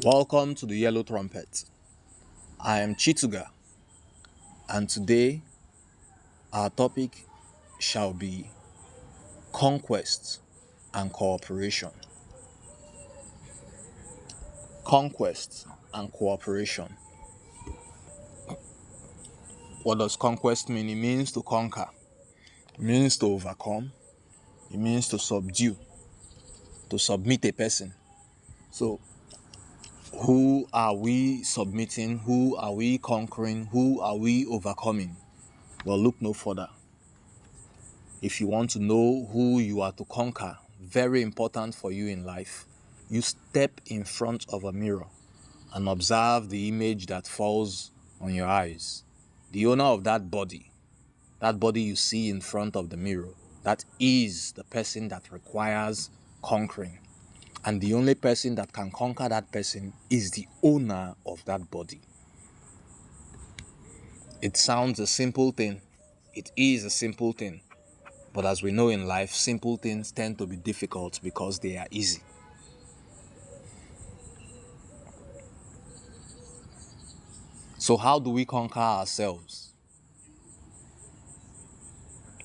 Welcome to the Yellow Trumpet. I am Chituga, and today our topic shall be Conquest and Cooperation. Conquest and Cooperation. What does conquest mean? It means to conquer, it means to overcome, it means to subdue, to submit a person. So, who are we submitting? Who are we conquering? Who are we overcoming? Well, look no further. If you want to know who you are to conquer, very important for you in life, you step in front of a mirror and observe the image that falls on your eyes. The owner of that body you see in front of the mirror, that is the person that requires conquering. And the only person that can conquer that person is the owner of that body. It sounds a simple thing. It is a simple thing. But as we know in life, simple things tend to be difficult because they are easy. So how do we conquer ourselves?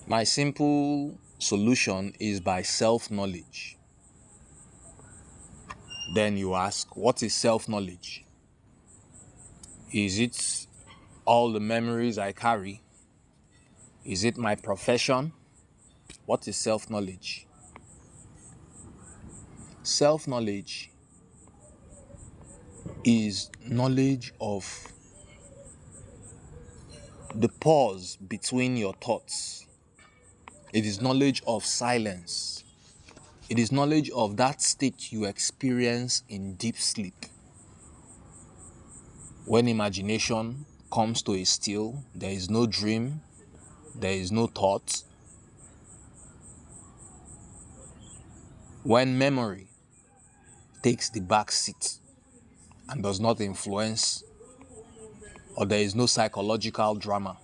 My simple solution is by self-knowledge. Then you ask, what is self-knowledge? Is it all the memories I carry? Is it my profession? What is self-knowledge? Self-knowledge is knowledge of the pause between your thoughts. It is knowledge of silence. It is knowledge of that state you experience in deep sleep. When imagination comes to a still, there is no dream, there is no thought. When memory takes the back seat and does not influence, or there is no psychological drama.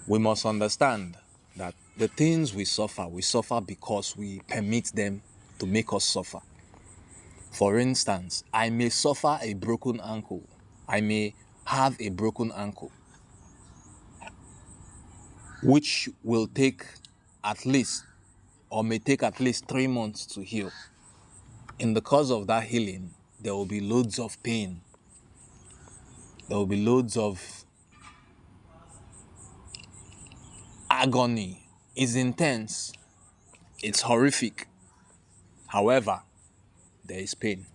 We must understand that the things we suffer because we permit them to make us suffer. For instance, I may suffer a broken ankle. I may have a broken ankle, which will take at least, or may take at least 3 months to heal. In the course of that healing, there will be loads of pain. There will be loads of agony. It's intense. It's horrific. However, there is pain.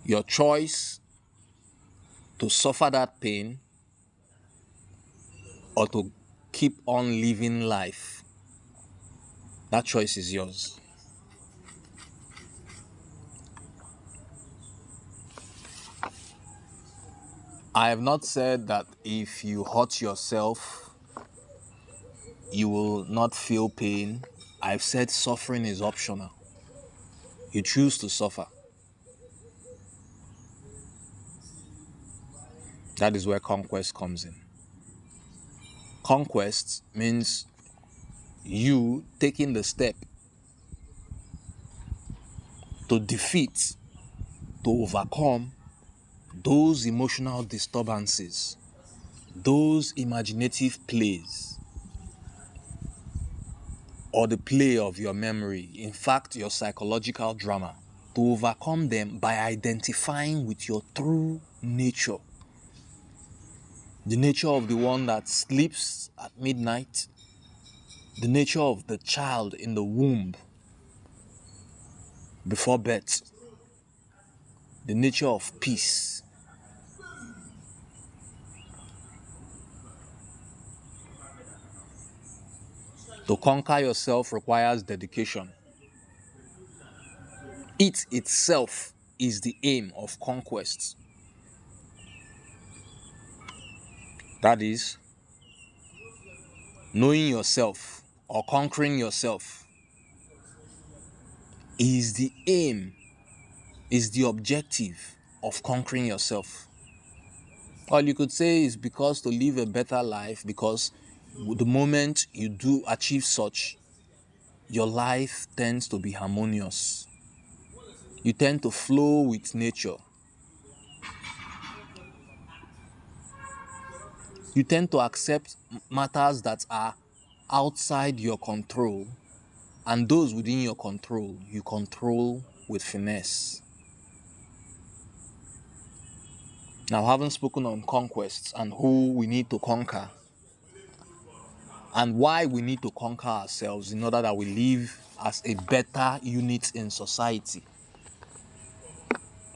Your choice to suffer that pain or to keep on living life, that choice is yours. I have not said that if you hurt yourself, you will not feel pain. I've said suffering is optional. You choose to suffer. That is where conquest comes in. Conquest means you taking the step to defeat, to overcome those emotional disturbances, those imaginative plays, or the play of your memory, in fact, your psychological drama, to overcome them by identifying with your true nature. The nature of the one that sleeps at midnight, the nature of the child in the womb before birth, the nature of peace. To conquer yourself requires dedication. It itself is the aim of conquest. That is, knowing yourself or conquering yourself is the aim, is the objective of conquering yourself. Or you could say it's because to live a better life, because the moment you do achieve such, your life tends to be harmonious. You tend to flow with nature. You tend to accept matters that are outside your control, and those within your control, you control with finesse. Now, having spoken on conquests and who we need to conquer, and why we need to conquer ourselves in order that we live as a better unit in society,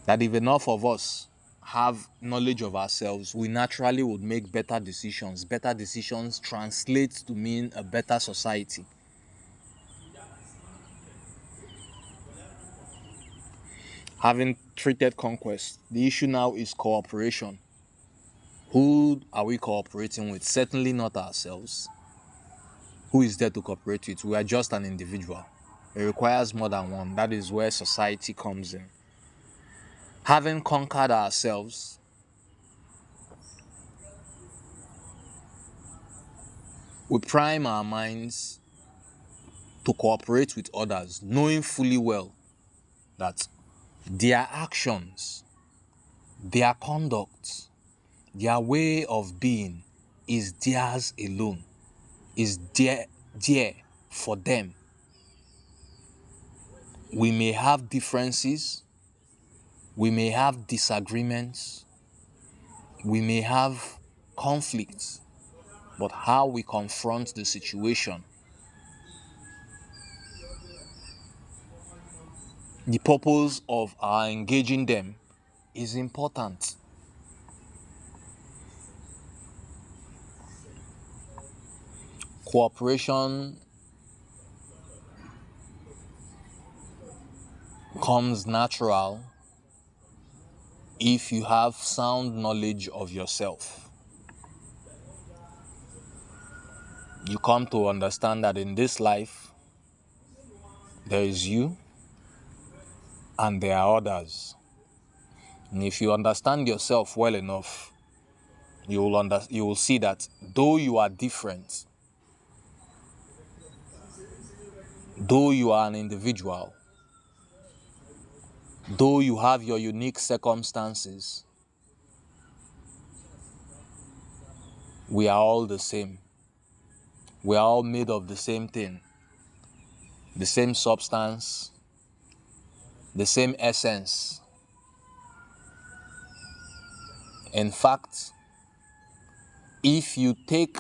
that if enough of us have knowledge of ourselves, we naturally would make better decisions. Better decisions translate to mean a better society. Having treated conquest, the issue now is cooperation. Who are we cooperating with? Certainly not ourselves. Who is there to cooperate with? We are just an individual. It requires more than one. That is where society comes in. Having conquered ourselves, we prime our minds to cooperate with others, knowing fully well that their actions, their conduct, their way of being is theirs alone, is there for them. We may have differences, we may have disagreements, we may have conflicts, but how we confront the situation, the purpose of our engaging them is important. Cooperation comes natural if you have sound knowledge of yourself. You come to understand that in this life, there is you and there are others. And if you understand yourself well enough, you will see that though you are different, though you are an individual, though you have your unique circumstances, we are all the same. We are all made of the same thing, the same substance, the same essence. In fact, if you take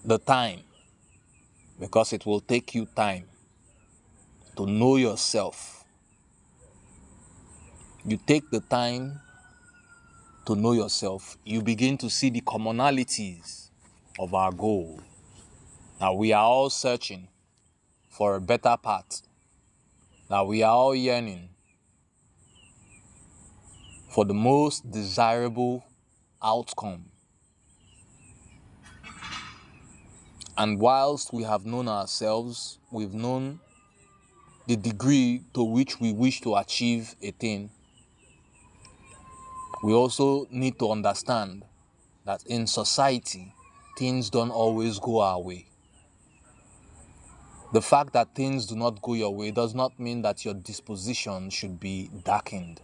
the time, because it will take you time to know yourself, you take the time to know yourself, you begin to see the commonalities of our goal. Now we are all searching for a better path. Now we are all yearning for the most desirable outcome. And whilst we have known ourselves, we've known the degree to which we wish to achieve a thing, we also need to understand that in society, things don't always go our way. The fact that things do not go your way does not mean that your disposition should be darkened.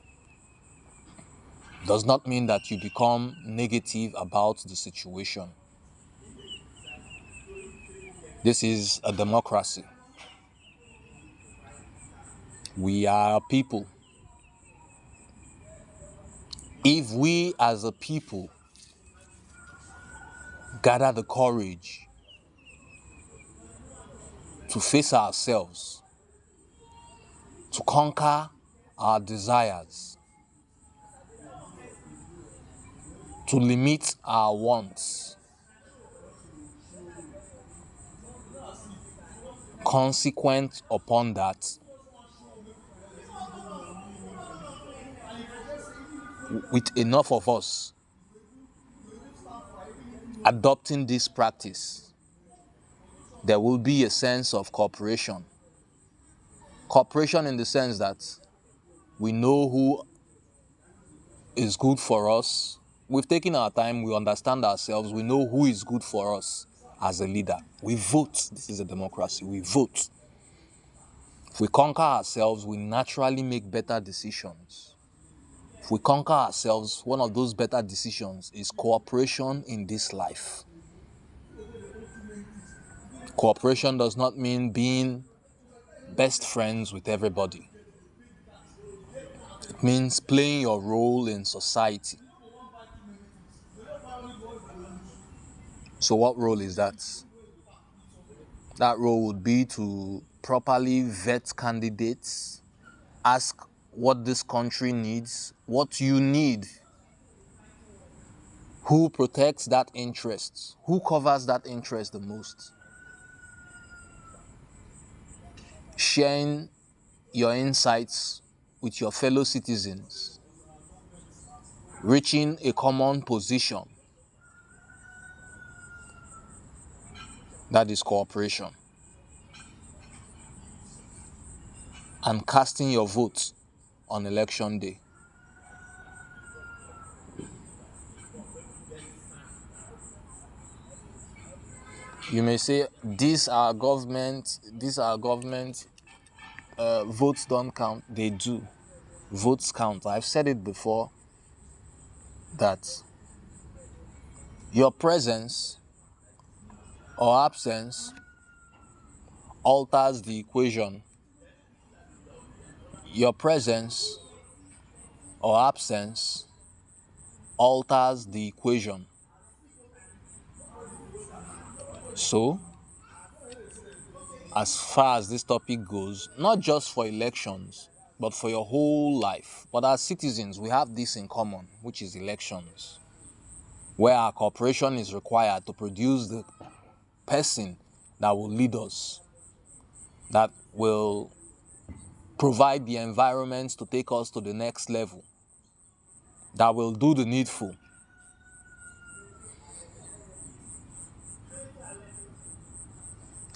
Does not mean that you become negative about the situation. This is a democracy. We are a people. If we as a people gather the courage to face ourselves, to conquer our desires, to limit our wants, consequent upon that, with enough of us adopting this practice, there will be a sense of cooperation. Cooperation in the sense that we know who is good for us. We've taken our time, we understand ourselves, we know who is good for us. as a leader. We vote. This is a democracy. We vote. If we conquer ourselves, we naturally make better decisions. If we conquer ourselves, one of those better decisions is cooperation in this life. Cooperation does not mean being best friends with everybody. It means playing your role in society. So what role is that? That role would be to properly vet candidates, ask what this country needs, what you need, who protects that interest, who covers that interest the most. Sharing your insights with your fellow citizens, reaching a common position. That is cooperation. And casting your vote on election day. You may say, these are government, votes don't count. They do. Votes count. I've said it before that your presence or absence alters the equation. Your presence or absence alters the equation. So, as far as this topic goes, not just for elections, but for your whole life. But as citizens, we have this in common, which is elections, where our cooperation is required to produce the person that will lead us, that will provide the environment to take us to the next level, that will do the needful.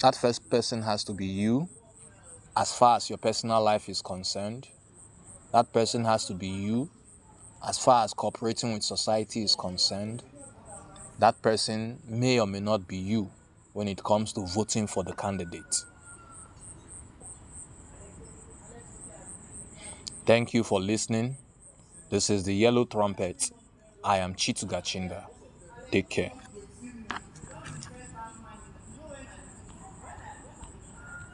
That first person has to be you, as far as your personal life is concerned. That person has to be you, as far as cooperating with society is concerned. That person may or may not be you when it comes to voting for the candidate. Thank you for listening. This is the Yellow Trumpet. I am Chitu Gachinda. Take care.